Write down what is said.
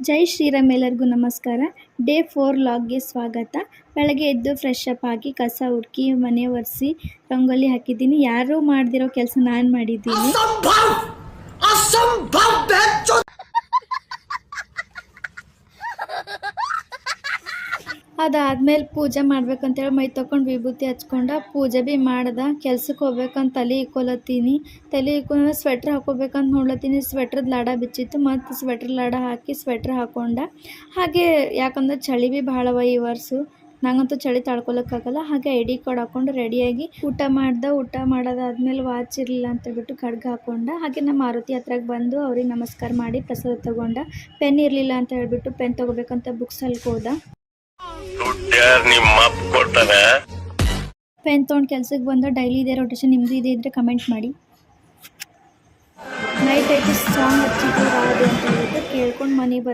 ಜೈ ಶ್ರೀರಾಮ್, ಎಲ್ಲರಿಗೂ ನಮಸ್ಕಾರ. ಡೇ 4 ಲಾಗ್ಗೆ ಸ್ವಾಗತ. ಬೆಳಗ್ಗೆ ಎದ್ದು ಫ್ರೆಶ್ ಅಪ್ ಆಗಿ ಕಸ ಹುಡುಕಿ ಮನೆ ಒರೆಸಿ ರಂಗೋಲಿ ಹಾಕಿದ್ದೀನಿ. ಯಾರೂ ಮಾಡ್ದಿರೋ ಕೆಲಸ ನಾನು ಮಾಡಿದ್ದೀನಿ. ಅದಾದ್ಮೇಲೆ ಪೂಜೆ ಮಾಡ್ಬೇಕಂತೇಳಿ ಮೈ ತೊಗೊಂಡು ವಿಭೂತಿ ಹಚ್ಕೊಂಡ ಪೂಜೆ ಭೀ ಮಾಡ್ದೆ. ಕೆಲ್ಸಕ್ಕೆ ಹೋಗ್ಬೇಕಂತ ತಲೆ ಇಕ್ಕೊಲತ್ತೀನಿ. ತಲೆ ಇಕ್ಕೊಂಡು ಸ್ವೆಟ್ರ್ ಹಾಕೋಬೇಕಂತ ನೋಡ್ಲತ್ತೀನಿ. ಸ್ವೆಟ್ರದ್ದು ಲಾಡ ಬಿಚ್ಚಿತ್ತು. ಮತ್ತು ಸ್ವೆಟ್ರ್ ಲಾಡ ಹಾಕಿ ಸ್ವೆಟ್ರ್ ಹಾಕೊಂಡ. ಹಾಗೆ ಯಾಕಂದ್ರೆ ಚಳಿ ಭೀ ಭಾಳವ ಈ ವರ್ಷ. ನಂಗಂತೂ ಚಳಿ ತಡ್ಕೊಳಕ್ಕಾಗಲ್ಲ. ಹಾಗೆ ಐ ಡಿ ಕಾರ್ಡ್ ಹಾಕೊಂಡು ರೆಡಿಯಾಗಿ ಊಟ ಮಾಡ್ದೆ. ಊಟ ಮಾಡೋದಾದ್ಮೇಲೆ ವಾಚ್ ಇರಲಿಲ್ಲ ಅಂತ ಹೇಳ್ಬಿಟ್ಟು ಖಡ್ಗ ಹಾಕೊಂಡ. ಹಾಗೆ ನಮ್ಮ ಮಾರುತಿ ಹತ್ರಕ್ಕೆ ಬಂದು ಅವ್ರಿಗೆ ನಮಸ್ಕಾರ ಮಾಡಿ ಪ್ರಸಾದ ತೊಗೊಂಡ. ಪೆನ್ ಇರಲಿಲ್ಲ ಅಂತ ಹೇಳ್ಬಿಟ್ಟು ಪೆನ್ ತೊಗೋಬೇಕಂತ ಬುಕ್ಸ್ ಅಲ್ಲಿ ಹೋದ. ಪೆನ್ ತೊಗೊಂಡು ಕೆಲ್ಸಕ್ಕೆ ಬಂದ. ಡೈಲಿ ಇದೆ ರೊಟೇಷನ್. ನಿಮ್ಮದು ಇದೆ ಇದ್ದರೆ ಕಮೆಂಟ್ ಮಾಡಿ. ನೈಟ್ ಆಯಿತು, ಸಾಂಗ್ ಹಚ್ಚಿದ್ದು ರಾಧೆ ಅಂತ ಹೇಳ್ಬಿಟ್ಟು ಕೇಳ್ಕೊಂಡು ಮನೆಗೆ